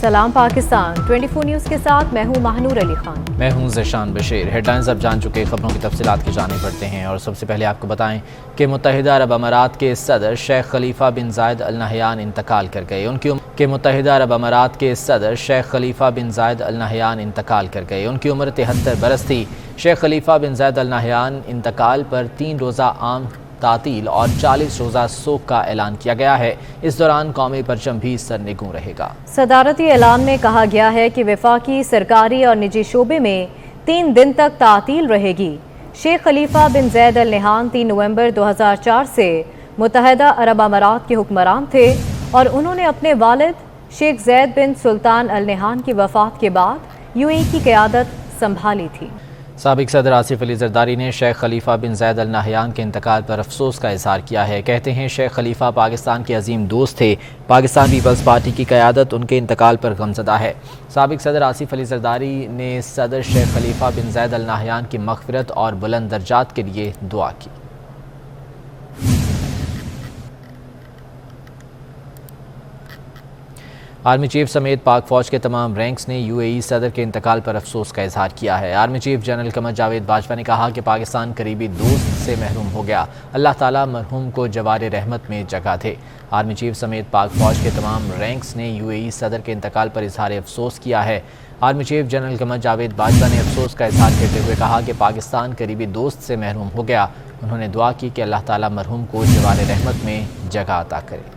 सलाम पाकिस्तान 24 न्यूज़ के साथ मैं हूं महानूर अली खान। मैं हूं ज़शान बशीर। हेडलाइंस अब जान चुके, खबरों की तफसीलात की जाने पड़ते हैं। और सबसे पहले आपको बताएं कि मुत्तहिदा अरब अमारात के सदर शेख खलीफा बिन जायद अल नहयान इंतकाल कर गए। उनकी उम्र 73 बरस थी। शेख खलीफा बिन जायद अल नहयान इंतकाल पर 3 रोज़ा आम तातील और 40 रोज़ा सोग का ऐलान किया गया है। इस दौरान कौमी परचम भी सरनिगूं रहेगा। सदारती ऐलान में कहा गया है कि वफाकी, सरकारी और निजी शोबे में 3 दिन तक तातील रहेगी। शेख खलीफा बिन जैद अल नहयान 3 नवंबर 2004 से मुत्तहिदा अरब अमारात के हुक्मरान थे और उन्होंने अपने वालिद शेख जैद बिन सुल्तान अल नहयान की वफात के बाद यूएई की क़यादत संभाली थी। साबिक सदर आसिफ अली जरदारी ने शेख खलीफा बिन जैद अल नहयान के इंतकाल पर अफसोस का इजहार किया है। कहते हैं शेख खलीफा पाकिस्तान के अजीम दोस्त थे। पाकिस्तान पीपल्स पार्टी की क़यादत उनके इंतकाल पर गमज़दा है। साबिक सदर आसिफ अली जरदारी ने सदर शेख खलीफा बिन जैद अल नहयान की मग़फ़िरत और बुलंद दर्जात के लिए दुआ की। आर्मी चीफ समेत पाक फ़ौज के तमाम रैंक्स ने यूएई सदर के इंतकाल पर अफसोस का इजहार किया है। Army chief general Qamar Javed Bajwa ने कहा कि पाकिस्तान करीबी दोस्त से महरूम हो गया। अल्लाह ताला मरहूम को जवार रहमत में जगह दे। आर्मी चीफ समेत पाक फ़ौज के तमाम रैंक्स ने यूएई सदर के इंतकाल पर इजहार अफसोस किया है। Army chief general Qamar Javed Bajwa ने अफसोस का इजहार करते हुए कहा कि पाकिस्तान करीबी दोस्त से महरूम हो गया। उन्होंने दुआ की कि अल्लाह ताला मरहूम को जवार रहमत में जगह अता करे।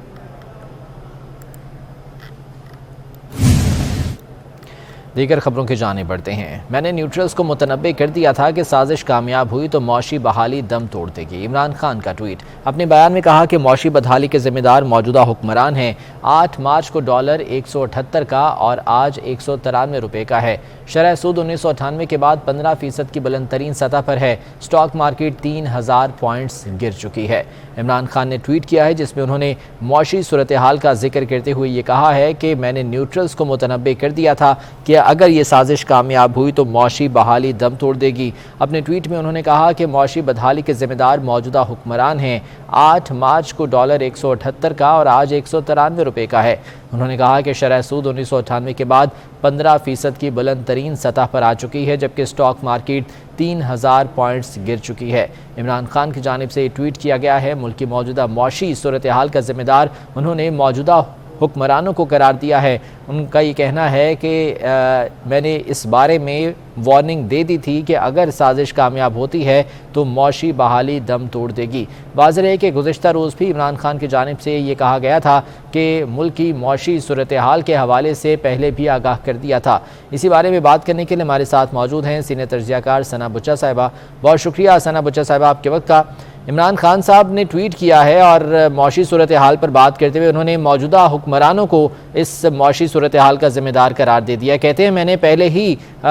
दीगर खबरों की जाने बढ़ते हैं। मैंने न्यूट्रल्स को मुतनब्बे कर दिया था कि साजिश कामयाब हुई तो मौशी बहाली दम तोड़ देगी। इमरान खान का ट्वीट। अपने बयान में कहा कि मौशी बदहाली के जिम्मेदार मौजूदा हुक्मरान हैं। 8 मार्च को डॉलर 178 का और आज 193 रुपये का है। शरह सूद 1998 के बाद 15% की बुलंद तरीन सतह पर है। स्टॉक मार्केट 3000 पॉइंट्स गिर चुकी है। इमरान खान ने ट्वीट किया है जिसमें उन्होंने मौशी सूरत हाल का जिक्र करते हुए ये कहा है कि मैंने न्यूट्रल्स को मुतनब्बे कर दिया था कि अगर ये साजिश कामयाब हुई तो मौशी बहाली दम तोड़ देगी। अपने ट्वीट में उन्होंने कहा कि मौशी बदहाली के जिम्मेदार मौजूदा हुक्मरान हैं। 8 मार्च को डॉलर 178 का और आज 193 रुपये का है। उन्होंने कहा कि शरह सूद 1998 के बाद 15% की बुलंद तरीन सतह पर आ चुकी है, जबकि स्टॉक मार्केट 3000 पॉइंट्स गिर चुकी है। इमरान खान की जानिब से ट्वीट किया गया है। मुल्क की मौजूदा मौशी सूरत हाल का जिम्मेदार उन्होंने मौजूदा हुक्मरानों को करार दिया है। उनका ये कहना है कि मैंने इस बारे में वार्निंग दे दी थी कि अगर साजिश कामयाब होती है तो मौशी बहाली दम तोड़ देगी। वाज़ेह है कि गुज़िश्ता रोज़ भी इमरान खान की जानिब से ये कहा गया था कि मुल्क की मौशी सूरत हाल के हवाले से पहले भी आगाह कर दिया था। इसी बारे में बात करने के लिए हमारे साथ मौजूद हैं सीनियर तज्ज़ियाकार सना बुच्चा साहिबा। बहुत शुक्रिया सना बुच्चा साहिबा आपके वक्त का। इमरान खान साहब ने ट्वीट किया है और मौशी सूरत हाल पर बात करते हुए उन्होंने मौजूदा हुक्मरानों को इस मौशी सूरत हाल का जिम्मेदार करार दे दिया। कहते हैं मैंने पहले ही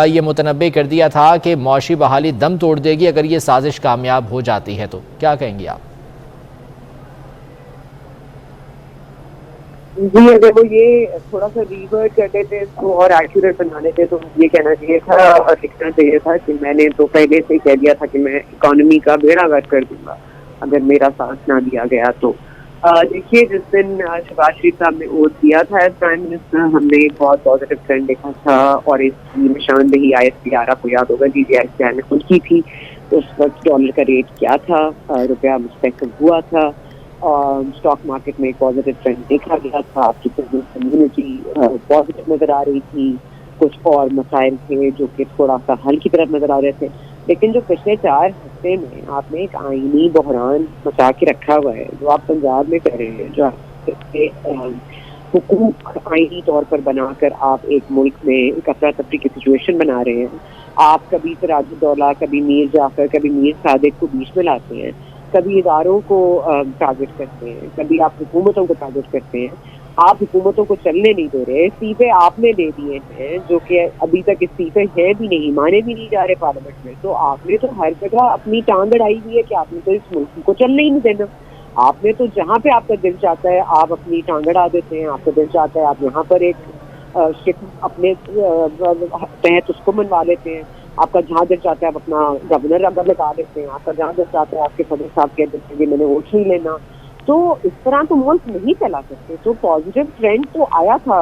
ये मुतनब्बे कर दिया था कि मौशी बहाली दम तोड़ देगी अगर ये साजिश कामयाब हो जाती है। तो क्या कहेंगे आप? जी, अगर वो ये थोड़ा सा रिवर्ट करते थे इसको और एक्यूरेट बनाने थे तो ये कहना चाहिए था और लिखना चाहिए था कि मैंने तो पहले से ही कह दिया था कि मैं इकोनॉमी का बेड़ा गर्क कर दूंगा अगर मेरा साथ ना दिया गया तो। देखिए, जिस दिन शहबाज शरीफ साहब ने वोट दिया था एज प्राइम मिनिस्टर, हमने एक बहुत पॉजिटिव ट्रेंड देखा था और इसकी निशानदेही ISPR को याद होगा, DGISPR ने खुद की थी। उस वक्त डॉलर का रेट क्या था, रुपया मुस्तहकम हुआ था और स्टॉक मार्केट में एक पॉजिटिव ट्रेंड देखा गया था। आपकी बिजनेस कम्युनिटी पॉजिटिव नज़र आ रही थी। कुछ और मसाइल थे जो कि थोड़ा सा हल की तरफ नज़र आ रहे थे। लेकिन जो पिछले 4 हफ्ते में आपने एक आईनी बहरान मचा के रखा हुआ है जो आप पंजाब में कर रहे हैं, जो हुकूक आईनी तौर पर बनाकर आप एक मुल्क में एक अफरा तफरी की सिचुएशन बना रहे हैं। आप कभी सिराजुद्दौला, कभी मीर जाफर, कभी मीर सादिक को बीच में लाते हैं, कभी इदारों को टारगेट करते हैं, कभी आप हुकूमतों को टारगेट करते हैं। आप हुकूमतों को चलने नहीं दे रहे। इस्तीफे आपने दे दिए हैं जो कि अभी तक इस्तीफे हैं भी नहीं, माने भी नहीं जा रहे पार्लियामेंट में। तो आपने तो हर जगह अपनी टांग अड़ाई हुई है कि आपने तो इस मुल्क को चलने ही नहीं देना। आपने तो जहाँ पे आपका दिल चाहता है आप अपनी टांग अड़ा देते हैं। आपका दिल चाहता है आप यहाँ पर एक शिप अपने तहत उसको मनवा लेते हैं। आपका जहाँ दिल चाहता है आप अपना गवर्नर अगर लगा देते हैं। आपका जहाँ दिल चाहता है आपके सदर साहब कह देते हैं कि मैंने वोट नहीं लेना। तो इस तरह तो मुल्क नहीं चला सकते। तो पॉजिटिव ट्रेंड तो आया था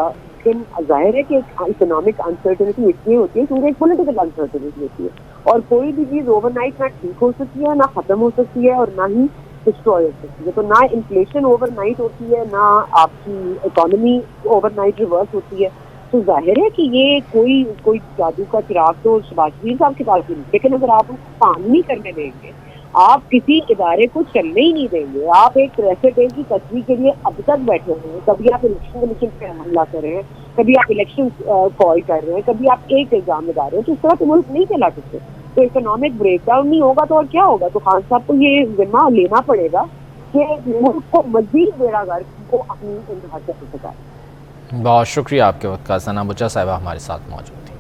لیکن ظاہر ہے کہ اکنامک انسرٹنٹی اس لیے ہوتی ہے کیونکہ ایک پولیٹیکل انسرٹنٹی ہوتی ہے, اور کوئی بھی چیز اوور نائٹ نہ ٹھیک ہو سکتی ہے, نہ ختم ہو سکتی ہے, اور نہ ہی ڈسٹروائے ہو سکتی ہے. تو نہ انفلیشن اوور نائٹ ہوتی ہے, نہ آپ کی اکانومی اوور نائٹ ریورس ہوتی ہے. تو ظاہر ہے کہ یہ کوئی جادو کا چراغ تو شہباز شریف صاحب کے پاس نہیں, لیکن اگر آپ ان کو کام نہیں کرنے دیں گے, آپ کسی ادارے کو چلنے ہی نہیں دیں گے, آپ ایک پریسیڈنٹ کی کچہری کے لیے اب تک بیٹھے ہوئے ہیں, کبھی آپ الیکشن کمیشن پہ حملہ کر رہے ہیں, کبھی آپ الیکشن کال کر رہے ہیں, کبھی آپ ایک الزام لگا رہے ہیں, تو اس طرح تو ملک نہیں چلا سکتے. تو اکنامک بریک ڈاؤن نہیں ہوگا تو اور کیا ہوگا. تو خان صاحب کو یہ ذمہ لینا پڑے گا کہ ملک کو مزید بیڑا غرق کو اپنی انتہا سے سکھائے. بہت شکریہ آپ کے وقت کا. ثنا بچا صاحبہ ہمارے ساتھ موجود تھی.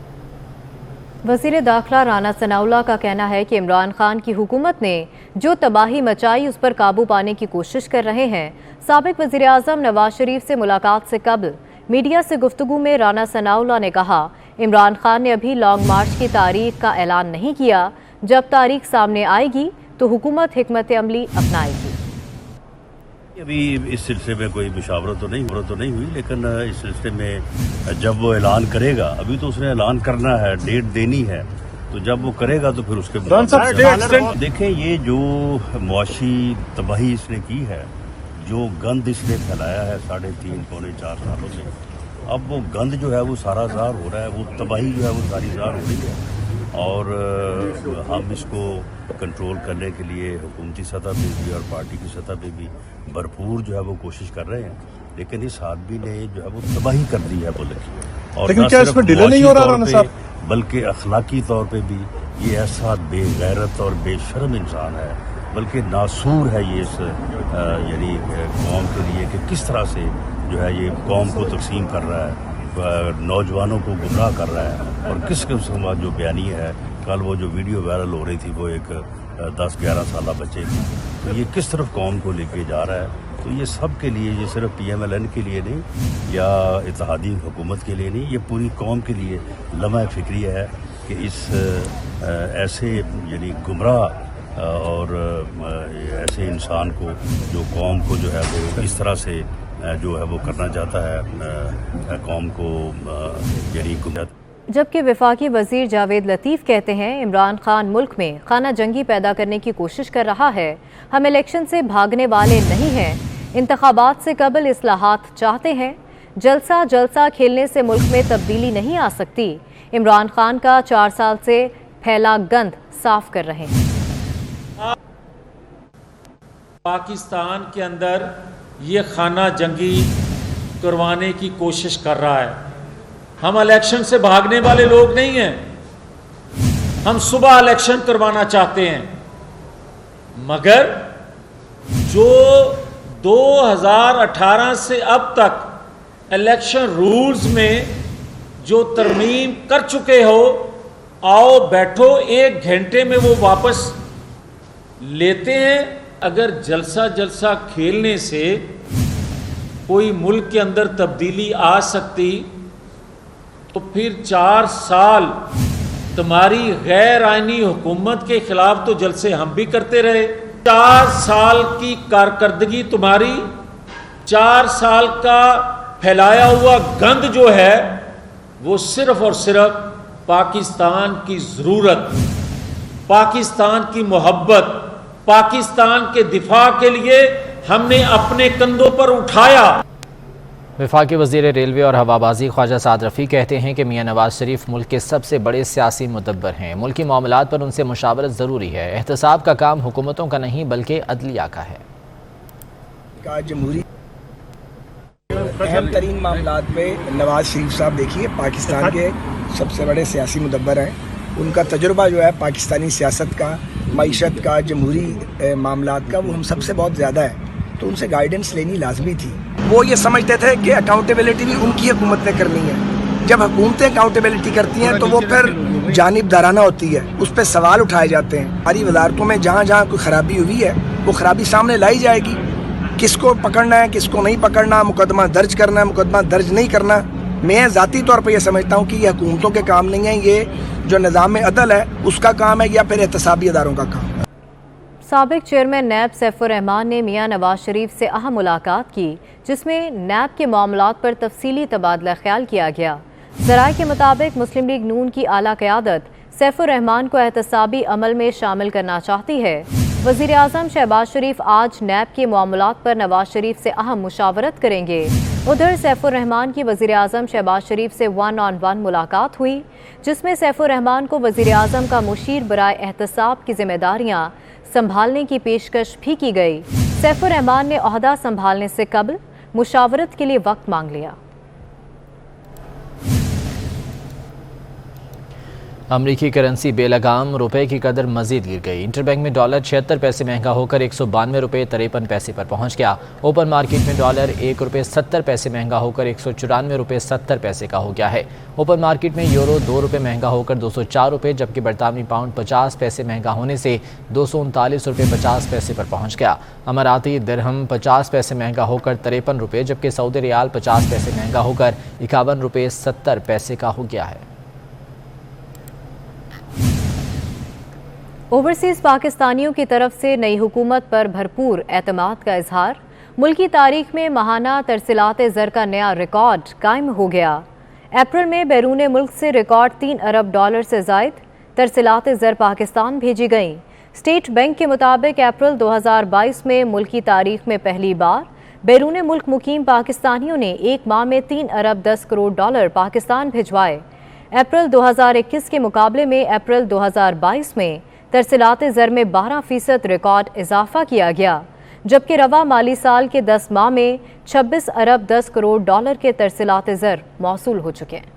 وزیر داخلہ رانا ثناء اللہ کا کہنا ہے کہ عمران خان کی حکومت نے جو تباہی مچائی اس پر قابو پانے کی کوشش کر رہے ہیں. سابق وزیر اعظم نواز شریف سے ملاقات سے قبل میڈیا سے گفتگو میں رانا ثناء اللہ نے کہا, عمران خان نے ابھی لانگ مارچ کی تاریخ کا اعلان نہیں کیا, جب تاریخ سامنے آئے گی تو حکومت حکمت عملی اپنائے گی. ابھی اس سلسلے میں کوئی مشاورت تو نہیں ہوئی, لیکن اس سلسلے میں جب وہ اعلان کرے گا, ابھی تو اس نے اعلان کرنا ہے, ڈیٹ دینی ہے, تو جب وہ کرے گا تو پھر اس کے دیکھیں یہ جو معاشی تباہی اس نے کی ہے, جو گند اس نے پھیلایا ہے 3.5 پونے 4 سالوں سے, اب وہ گند جو ہے وہ سارا ظاہر ہو رہا ہے, وہ تباہی جو ہے وہ ساری ظاہر ہو رہی ہے, اور ہم اس کو کنٹرول کرنے کے لیے حکومتی سطح پہ بھی اور پارٹی کی سطح پہ بھی بھرپور جو ہے وہ کوشش کر رہے ہیں. لیکن اس آدمی نے جو ہے وہ تباہی کر دی ہے ملک کی, اور لیکن کیا اس میں ڈیلے نہیں ہو رہا رانا صاحب؟ بلکہ اخلاقی طور پہ بھی یہ ایسا بے غیرت اور بے شرم انسان ہے, بلکہ ناسور ہے یہ اس یعنی قوم کے لیے کہ کس طرح سے جو ہے یہ قوم کو تقسیم کر رہا ہے, نوجوانوں کو گمراہ کر رہا ہے, اور کس قسم کا جو بیانیہ ہے. کل وہ جو ویڈیو وائرل ہو رہی تھی وہ ایک 10-11 سالہ بچے کی, تو یہ کس طرف قوم کو لے کے جا رہا ہے. تو یہ سب کے لیے, یہ صرف PMLN کے لیے نہیں یا اتحادی حکومت کے لیے نہیں, یہ پوری قوم کے لیے لمحہ فکریہ ہے کہ اس ایسے یعنی گمراہ اور ایسے انسان کو, جو قوم کو جو ہے وہ اس طرح سے جو ہے وہ کرنا چاہتا ہے, قوم کو یعنی گمراہ. جبکہ وفاقی وزیر جاوید لطیف کہتے ہیں, عمران خان ملک میں خانہ جنگی پیدا کرنے کی کوشش کر رہا ہے. ہم الیکشن سے بھاگنے والے نہیں ہیں, انتخابات سے قبل اصلاحات چاہتے ہیں. جلسہ کھیلنے سے ملک میں تبدیلی نہیں آ سکتی. عمران خان کا 4 سال سے پھیلا گند صاف کر رہے ہیں. پاکستان کے اندر یہ خانہ جنگی کروانے کی کوشش کر رہا ہے. ہم الیکشن سے بھاگنے والے لوگ نہیں ہیں, ہم صبح الیکشن کروانا چاہتے ہیں, مگر جو 2018 سے اب تک الیکشن رولز میں جو ترمیم کر چکے ہو, آؤ بیٹھو 1 گھنٹے میں وہ واپس لیتے ہیں. اگر جلسہ کھیلنے سے کوئی ملک کے اندر تبدیلی آ سکتی تو پھر 4 سال تمہاری غیر آئینی حکومت کے خلاف تو جلسے ہم بھی کرتے رہے. 4 سال کی کارکردگی تمہاری, 4 سال کا پھیلایا ہوا گند جو ہے وہ صرف اور صرف پاکستان کی ضرورت, پاکستان کی محبت, پاکستان کے دفاع کے لیے ہم نے اپنے کندھوں پر اٹھایا. وفاقی وزیر ریلوے اور ہوابازی خواجہ سعد رفیع کہتے ہیں کہ میاں نواز شریف ملک کے سب سے بڑے سیاسی مدبر ہیں. ملکی معاملات پر ان سے مشاورت ضروری ہے. احتساب کا کام حکومتوں کا نہیں بلکہ عدلیہ کا ہے. جمہوری اہم ترین معاملات پہ نواز شریف صاحب دیکھیے پاکستان کے سب سے بڑے سیاسی مدبر ہیں. ان کا تجربہ جو ہے پاکستانی سیاست کا, معیشت کا, جمہوری معاملات کا, وہ ہم سب سے بہت زیادہ ہے. تو ان سے گائیڈنس لینی لازمی تھی. وہ یہ سمجھتے تھے کہ اکاؤنٹیبلٹی بھی ان کی حکومت نے کرنی ہے. جب حکومتیں اکاؤنٹیبلٹی کرتی ہیں تو وہ پھر جانبدارانہ ہوتی ہے, اس پہ سوال اٹھائے جاتے ہیں. ہماری وزارتوں میں جہاں جہاں کوئی خرابی ہوئی ہے وہ خرابی سامنے لائی جائے گی. کس کو پکڑنا ہے, کس کو نہیں پکڑنا, مقدمہ درج کرنا ہے, مقدمہ درج نہیں کرنا. میں ذاتی طور پہ یہ سمجھتا ہوں کہ یہ حکومتوں کے کام نہیں ہیں, یہ جو نظام عدل ہے اس کا کام ہے یا پھر احتسابی اداروں کا کام ہے. سابق چیئرمین نیب سیف الرحمان نے میاں نواز شریف سے اہم ملاقات کی، جس میں نیب کے معاملات پر تفصیلی تبادلہ خیال کیا گیا۔ ذرائع کے مطابق مسلم لیگ نون کی اعلیٰ قیادت سیف الرحمان کو احتسابی عمل میں شامل کرنا چاہتی ہے۔ وزیر اعظم شہباز شریف آج نیب کے معاملات پر نواز شریف سے اہم مشاورت کریں گے۔ ادھر سیف الرحمان کی وزیر اعظم شہباز شریف سے 1-on-1 ملاقات ہوئی، جس میں سیف الرحمان کو وزیر اعظم کا مشیر برائے احتساب کی ذمہ داریاں سنبھالنے کی پیشکش بھی کی گئی۔ سیف الرحمان نے عہدہ سنبھالنے سے قبل مشاورت کے لیے وقت مانگ لیا۔ امریکی کرنسی بے لگام روپے کی قدر مزید گر گئی۔ انٹر بینک میں ڈالر 76 پیسے مہنگا ہو کر 192 روپے 53 پیسے پر پہنچ گیا۔ اوپن مارکیٹ میں ڈالر 1 روپے 70 پیسے مہنگا ہو کر 194 روپے 70 پیسے کا ہو گیا ہے۔ اوپن مارکیٹ میں یورو 2 روپے مہنگا ہو کر 204 روپے، جبکہ برطانوی پاؤنڈ 50 پیسے مہنگا ہونے سے 239 روپے 50 پیسے پر پہنچ گیا۔ اماراتی درہم 50 پیسے مہنگا ہو کر 53 روپے، جبکہ سعودی ریال 50 پیسے مہنگا ہو کر 51 روپے 70 پیسے کا ہو گیا ہے۔ اوورسیز پاکستانیوں کی طرف سے نئی حکومت پر بھرپور اعتماد کا اظہار۔ ملکی تاریخ میں ماہانہ ترسیلات زر کا نیا ریکارڈ قائم ہو گیا۔ اپریل میں بیرون ملک سے ریکارڈ 3 ارب ڈالر سے زائد ترسیلات زر پاکستان بھیجی گئیں۔ اسٹیٹ بینک کے مطابق اپریل 2022 میں ملکی تاریخ میں پہلی بار بیرون ملک مقیم پاکستانیوں نے ایک ماہ میں 3 ارب 10 کروڑ ڈالر پاکستان بھجوائے۔ اپریل 2021 کے مقابلے میں اپریل 2022 میں ترسیلات زر میں 12% ریکارڈ اضافہ کیا گیا، جبکہ رواں مالی سال کے 10 ماہ میں 26 ارب 10 کروڑ ڈالر کے ترسیلات زر موصول ہو چکے ہیں۔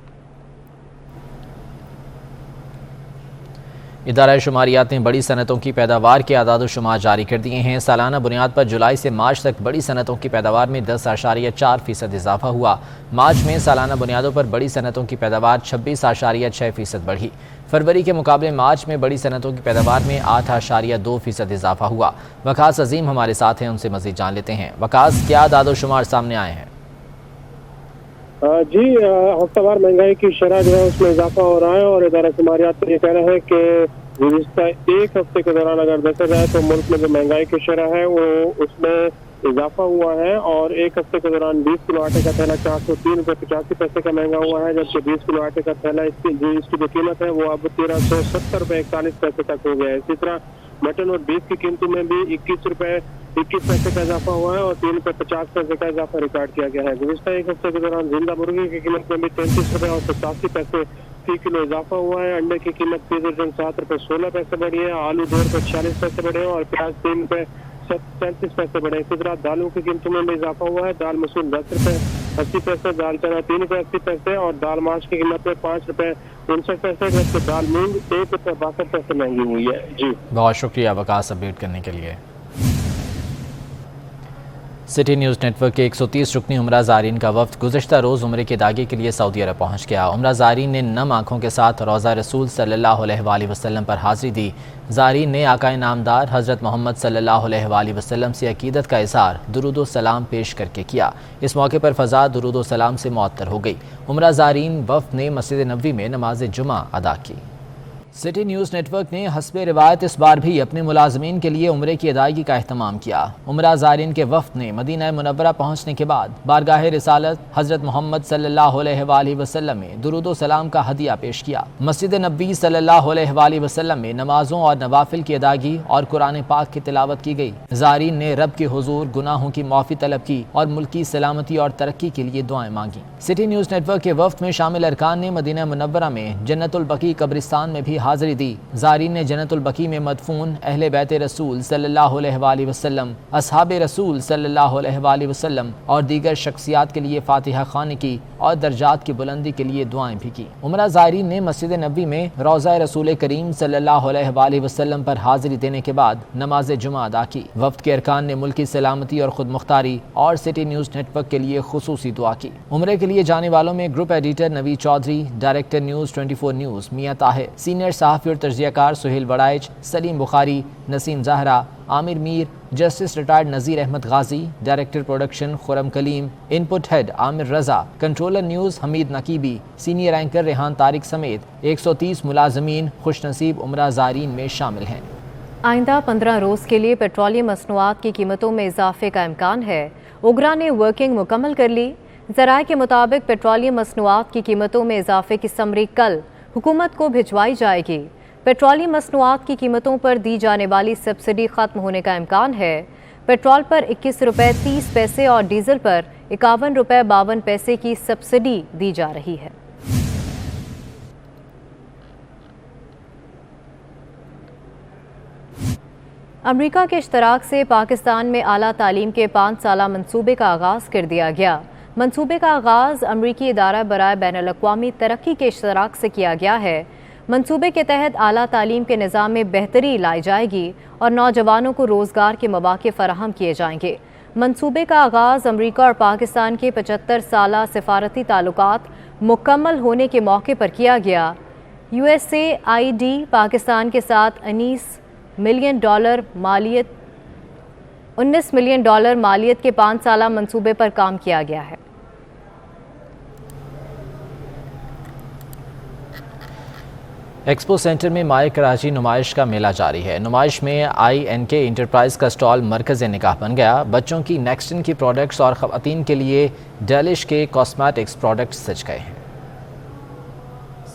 ادارہ شماریات نے بڑی صنعتوں کی پیداوار کے اعداد و شمار جاری کر دیے ہیں۔ سالانہ بنیاد پر جولائی سے مارچ تک بڑی صنعتوں کی پیداوار میں 10.4% اضافہ ہوا۔ مارچ میں سالانہ بنیادوں پر بڑی صنعتوں کی پیداوار 26.6% بڑھی۔ فروری کے مقابلے مارچ میں بڑی صنعتوں کی پیداوار میں 8.2% اضافہ ہوا۔ وقاص عظیم ہمارے ساتھ ہیں، ان سے مزید جان لیتے ہیں۔ وقاص، کیا اعداد و شمار سامنے آئے ہیں؟ جی، ہفتہ وار مہنگائی کی شرح جو ہے اس میں اضافہ ہو رہا ہے، اور ادارہ شماریات کا یہ کہنا ہے کہ گزشتہ ایک ہفتے کے دوران اگر دیکھا جائے تو ملک میں جو مہنگائی کی شرح ہے وہ اس میں اضافہ ہوا ہے، اور ایک ہفتے کے دوران 20 کلو آٹے کا تھیلا 403 روپے 85 پیسے کا مہنگا ہوا ہے، جبکہ 20 کلو آٹے کا تھیلا اس کی جو قیمت ہے وہ اب 1370 روپے 41 پیسے تک ہو گیا ہے۔ اسی طرح مٹن اور بیف کی قیمتوں میں بھی 21 روپے 21 پیسے کا اضافہ ہوا ہے، اور 3 روپے 50 پیسے کا اضافہ ریکارڈ کیا گیا ہے۔ گزشتہ ایک ہفتے کے دوران زندہ مرغی کی قیمت میں بھی 33 روپے اور 87 پیسے فی کلو اضافہ ہوا ہے۔ انڈے کی قیمت فی درجن 7 روپے 16 پیسے بڑھی ہے، آلو 2 روپے 46 پیسے بڑھے ہیں، اور پیاز 3 روپے 37 پیسے بڑھے۔ اسی طرح دالوں کی قیمتوں میں بھی اضافہ ہوا ہے۔ دال مسور 10 روپے 80 پیسے، دال چنا 3 روپے 80 پیسے، اور دال ماش کی قیمت میں 5 روپے 59 پیسے، جبکہ دال مونگ 1 روپے 62 پیسے مہنگی ہوئی ہے۔ جی بہت شکریہ وقاص اپڈیٹ کرنے کے لیے۔ سٹی نیوز نیٹ ورک کے 130 رکنی عمرہ زائرین کا وفد گزشتہ روز عمرے کی ادائیگی کے لیے سعودی عرب پہنچ گیا۔ عمرہ زائرین نے نم آنکھوں کے ساتھ روضہ رسول صلی اللہ علیہ وآلہ وسلم پر حاضری دی۔ زائرین نے آقائے نامدار حضرت محمد صلی اللہ علیہ وآلہ وسلم سے عقیدت کا اظہار درود و سلام پیش کر کے کیا۔ اس موقع پر فضا درود و سلام سے معطر ہو گئی۔ عمرہ زائرین وفد نے مسجد نبوی میں نماز جمعہ ادا کی۔ سٹی نیوز نیٹ ورک نے حسب روایت اس بار بھی اپنے ملازمین کے لیے عمرے کی ادائیگی کا اہتمام کیا۔ عمرہ زائرین کے وفد نے مدینہ منورہ پہنچنے کے بعد بارگاہ رسالت حضرت محمد صلی اللہ علیہ وآلہ وسلم میں درود و سلام کا ہدیہ پیش کیا۔ مسجد نبوی صلی اللہ علیہ وآلہ وسلم میں نمازوں اور نوافل کی ادائیگی اور قرآن پاک کی تلاوت کی گئی۔ زائرین نے رب کے حضور گناہوں کی معافی طلب کی اور ملکی سلامتی اور ترقی کے لیے دعائیں مانگی۔ سٹی نیوز نیٹ ورک کے وفد میں شامل ارکان نے مدینہ منورہ میں جنت البقیع قبرستان میں بھی حاضری دی۔ زائرین نے جنت البقیع میں مدفون اہل بیت رسول صلی اللہ علیہ وآلہ وسلم، اصحاب رسول صلی اللہ علیہ وآلہ وسلم اور دیگر شخصیات کے لیے فاتحہ خوانی کی اور درجات کی بلندی کے لیے دعائیں بھی کی۔ عمرہ زائرین نے مسجد نبوی میں روضہ رسول کریم صلی اللہ علیہ وآلہ وسلم پر حاضری دینے کے بعد نماز جمعہ ادا کی۔ وفد کے ارکان نے ملکی سلامتی اور خود مختاری اور سٹی نیوز نیٹ ورک کے لیے خصوصی دعا کی۔ عمرے کے لیے جانے والوں میں گروپ ایڈیٹر نوید چودھری، ڈائریکٹر نیوز 24 نیوز میاں طاہر، سینئر صحافی اور تجزیہ کار سہیل وڑائچ، سلیم بخاری، نسیم زہرا، عامر میر، جسٹس ریٹائرڈ نذیر احمد غازی، ڈائریکٹر پروڈکشن خرم کلیم، ان پٹ ہیڈ عامر رضا، کنٹرولر نیوز حمید نقیبی، سینئر اینکر ریحان طارق سمیت 130 ملازمین خوش نصیب عمرہ زائرین میں شامل ہیں۔ आइंदा 15 रोज़ के लिए पेट्रोलियम मसनूआत की कीमतों में इजाफे का इम्कान है। ओगरा ने वर्किंग मुकम्मल कर ली। ज़राए के मुताबिक पेट्रोलियम मसनूआत की कीमतों में इजाफे की समरी कल हुकूमत को भिजवाई जाएगी। पेट्रोलियम मसनूआत की कीमतों पर दी जाने वाली सब्सिडी ख़त्म होने का इम्कान है। पेट्रोल पर 21 रुपये 30 पैसे और डीजल पर 51 रुपये 52 पैसे की सब्सिडी दी जा रही है। अमरीका के इश्तराक से पाकिस्तान में आला तालीम के 5 साला मंसूबे का आगाज़ कर दिया गया। मंसूबे का आगाज़ अमरीकी इदारा बराए बैनुल-अक़वामी तरक्की के इश्तराक से किया गया है। मंसूबे के तहत आला तालीम के निज़ाम में बेहतरी लाई जाएगी और नौजवानों को रोज़गार के मौक़े फ़राहम किए जाएंगे। मंसूबे का आगाज़ अमरीका और पाकिस्तान के 75 साला सिफारती ताल्लुकात मुकम्मल होने के मौके पर किया गया। USAID पाकिस्तान के साथ $19 मिलियन मालियत के 5 साला मंसूबे पर काम किया गया है। एक्सपो सेंटर में माए कराची नुमाइश का मेला जारी है। नुमाइश में INK इंटरप्राइज का स्टॉल मरकज़ निगाह बन गया। बच्चों की नेक्स्टन की प्रोडक्ट्स और ख़वातीन के लिए डेलिश के कॉस्मेटिक्स प्रोडक्ट्स सज गए हैं।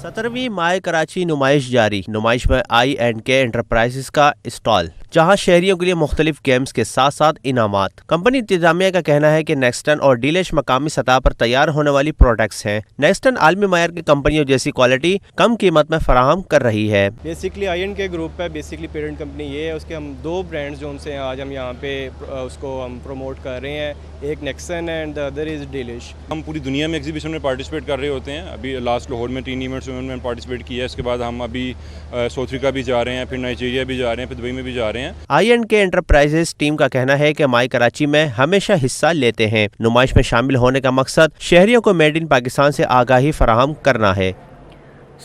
17वीं माए कराची नुमाइश जारी। नुमाइश में INK इंटरप्राइजेस का स्टॉल, जहां शहरियों के लिए मुख्तलिफ गेम्स के साथ साथ इनामात। कंपनी इंतजामिया का कहना है कि नेक्स्टन और डीलिश मकामी सतह पर तैयार होने वाली प्रोडक्ट्स हैं। नेक्स्टन आलमी मायर की कंपनियों जैसी क्वालिटी कम कीमत में फराहम कर रही है। बेसिकली INK ग्रुप है, बेसिकली पेरेंट कंपनी ये है। उसके हम 2 ब्रांड्स जो उनसे आज हम यहाँ पे उसको हम प्रमोट कर रहे हैं, एक नेक्सन है एंड द अदर इज़ डीलिश। हम पूरी दुनिया में एग्जीबिशन में पार्टिसिपेट कर रहे होते हैं। अभी लास्ट लाहौर में 3 इवेंट्स में पार्टिसिपेट किया है। इसके बाद हम अभी साउथ अफ्रीका भी जा रहे हैं, फिर नाइजीरिया भी जा रहे हैं, फिर दुबई में भी जा रहे हैं। INK एंटरप्राइजेस टीम का कहना है कि माई कराची में हमेशा हिस्सा लेते हैं। नुमाइश में शामिल होने का मकसद शहरियों को मेड इन पाकिस्तान से आगाही फराहम करना है।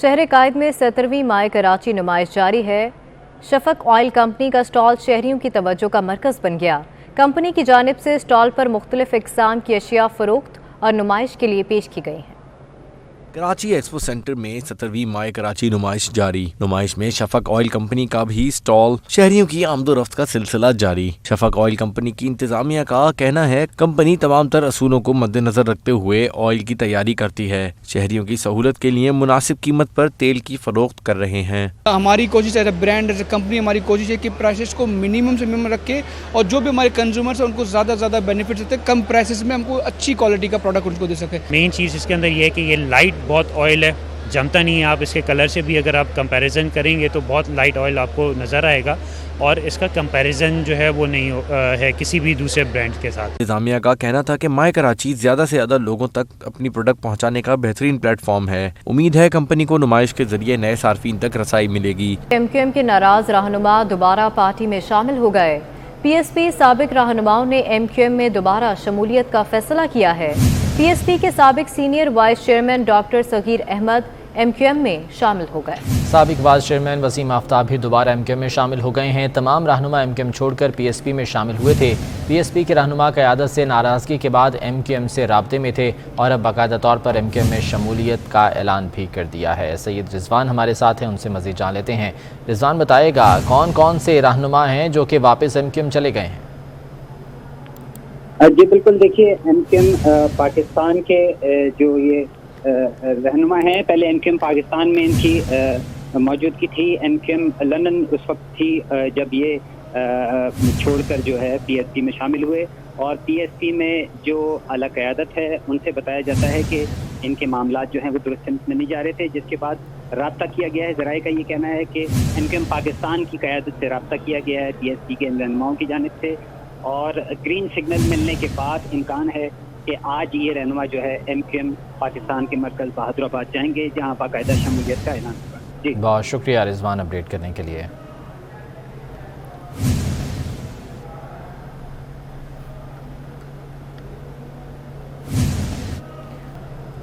शहर कायद में 17वीं माए कराची नुमाइश जारी है। शफक ऑयल कंपनी का स्टॉल शहरियों की तवज्जो का मरकज़ बन गया। कंपनी की जानिब से स्टॉल पर मुख्तलिफ इक़साम की अशिया फ़रोख्त और नुमाइश के लिए पेश की गई हैं। कराची एक्सपो सेंटर में 17वीं माए कराची नुमाइश जारी। नुमाइश में शफक ऑयल कंपनी का भी स्टॉल, शहरियों की आमदोरफ्त का सिलसिला जारी। शफक ऑयल कंपनी की इंतजामिया का कहना है कंपनी तमाम तर असूलों को मद्देनजर रखते हुए ऑयल की तैयारी करती है। शहरियों की सहूलत के लिए मुनासिब कीमत पर तेल की फरोख्त कर रहे हैं। हमारी कोशिश as a brand, as a company, हमारी कोशिश है कि प्राइसेस को मिनिमम से मिनिमम रखे और जो भी हमारे कंज्यूमर्स हैं उनको ज़्यादा से ज़्यादा बेनिफिट देते हैं, कम प्राइसेस में हमको अच्छी क्वालिटी का प्रोडक्ट उनको दे सके। मेन चीज़ इसके अंदर ये है कि ये लाइट बहुत ऑयल है, जमता नहीं है। आप इसके कलर से भी अगर आप कंपैरिजन करेंगे तो बहुत लाइट ऑयल आपको नज़र आएगा और इसका कंपैरिजन जो है वो नहीं है किसी भी दूसरे ब्रांड के साथ। इंतजामिया का कहना था कि माए कराची ज़्यादा से ज़्यादा लोगों तक अपनी प्रोडक्ट पहुंचाने का बेहतरीन प्लेटफॉर्म है। उम्मीद है कंपनी को नुमाइश के जरिए नए सार्फिन तक रसाई मिलेगी। MQM के नाराज रहनुमा दोबारा पार्टी में शामिल हो गए। PSP साबिक रहनुमाओं ने MQM में दोबारा शमूलियत का फैसला किया है। PSP के साबिक senior vice chairman doctor Saghir Ahmed MQM में शामिल हो गए। साबिक वाइस चेयरमैन वसीम आफ्ताब भी दोबारा MQM में शामिल हो गए हैं। तमाम रहनुमा MQM छोड़कर PSP में शामिल हुए थे। PSP के रहनुमा क़यादत से नाराज़गी के बाद MQM से राब्ते में थे और अब बाकायदा तौर पर MQM में शमूलियत का ऐलान भी कर दिया है। सैयद रिजवान हमारे साथ हैं, उनसे मज़ीद जान लेते हैं। रिजवान बताएगा कौन कौन से रहनुमा हैं जो कि वापस MQM चले गए हैं? जी बिल्कुल, देखिए MQM पाकिस्तान के जो ये रहनुमा हैं, पहले MQM पाकिस्तान में इनकी मौजूदगी थी। MQM लंदन उस वक्त थी जब ये छोड़कर जो है PSP में शामिल हुए और PSP में जो आला क़यादत है उनसे बताया जाता है कि इनके मामलात जो हैं वो दुरुस्त में नहीं जा रहे थे, जिसके बाद राब्ता किया गया है। ज़राए का ये कहना है कि MQM पाकिस्तान की क़यादत से राब्ता किया गया है PSP के रहनुमाओं की जानिब से और ग्रीन सिग्नल मिलने के बाद इम्कान है कि आज ये रहनुमा जो है MQM पाकिस्तान के मरकज़ बहादुराबाद जाएंगे, जहाँ बाकायदा शमूलियत का ऐलान होगा। जी बहुत शुक्रिया रिजवान अपडेट करने के लिए।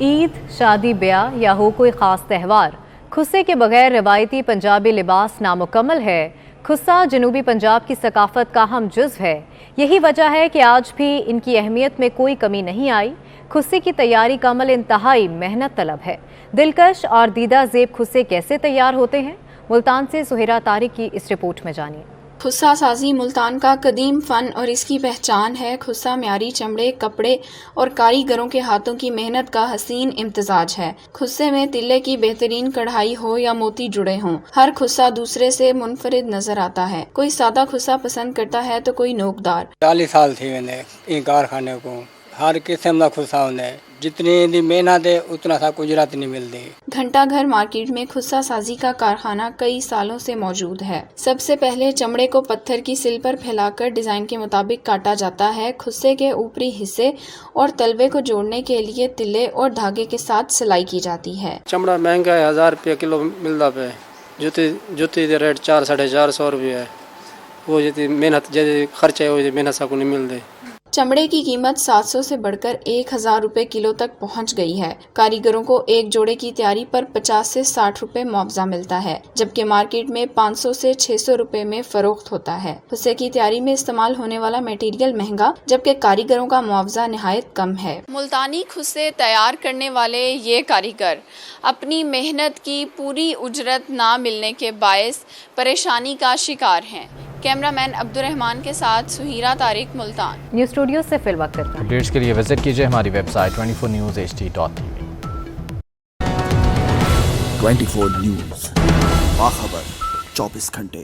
ईद, शादी ब्याह या हो कोई ख़ास त्यौहार, खुस्से के बगैर रवायती पंजाबी लिबास नामुकम्मल है। खुस्सा जनूबी पंजाब की सकाफत का अहम जुज़्व है। यही वजह है कि आज भी इनकी अहमियत में कोई कमी नहीं आई। खुस्से की तैयारी का अमल इंतहाई मेहनत तलब है। दिलकश और दीदा ज़ेब खुस्से कैसे तैयार होते हैं, मुल्तान से सुहेरा तारिक की इस रिपोर्ट में जानिए। खुस्सा साजी मुल्तान का कदीम फ़न और इसकी पहचान है। खुस्सा म्यारी चमड़े, कपड़े और कारीगरों के हाथों की मेहनत का हसीन इम्तजाज है। खुस्से में तिल्ले की बेहतरीन कढ़ाई हो या मोती जुड़े हों, हर खुस्सा दूसरे से मुनफरिद नजर आता है। कोई सादा खुस्सा पसंद करता है तो कोई नोकदार। 40 साल थी मैंने इन कारखाने को, हर किस्म का खुस्सा होने, जितनी दी मेहनत है उतना सा गुजरात नहीं मिलती। घंटा घर मार्केट में खुस्सा साजी का कारखाना कई सालों से मौजूद है। सबसे पहले चमड़े को पत्थर की सिल पर फैलाकर डिजाइन के मुताबिक काटा जाता है। खुस्से के ऊपरी हिस्से और तलवे को जोड़ने के लिए तिल्ले और धागे के साथ सिलाई की जाती है। चमड़ा महंगा है, 1000 रुपये किलो मिलता पे। जुती दे रेट 400-450 रुपये है। वो जितनी मेहनत जैसे खर्चा है वो मेहनत सा को नहीं मिलते। चमड़े की कीमत 700 से बढ़कर 1000 रुपए किलो तक पहुंच गई है। कारीगरों को एक जोड़े की तैयारी पर 50 से 60 रुपए मुआवजा मिलता है, जबकि मार्केट में 500 से 600 रुपए में फरोख्त होता है। खुस्से की तैयारी में इस्तेमाल होने वाला मटेरियल महंगा, जबकि कारीगरों का मुआवजा निहायत कम है। मुल्तानी खुस्से तैयार करने वाले ये कारीगर अपनी मेहनत की पूरी उजरत ना मिलने के बायस परेशानी का शिकार हैं। कैमरामैन अब्दुर्रहमान के साथ सुहीरा तारिक, मुल्तान। न्यूज़ स्टूडियो से फिल वक्त करता है। अपडेट्स के लिए विजिट कीजिए हमारी वेबसाइट 24newshd.tv। 24 न्यूज़, बाखबर 24 घंटे।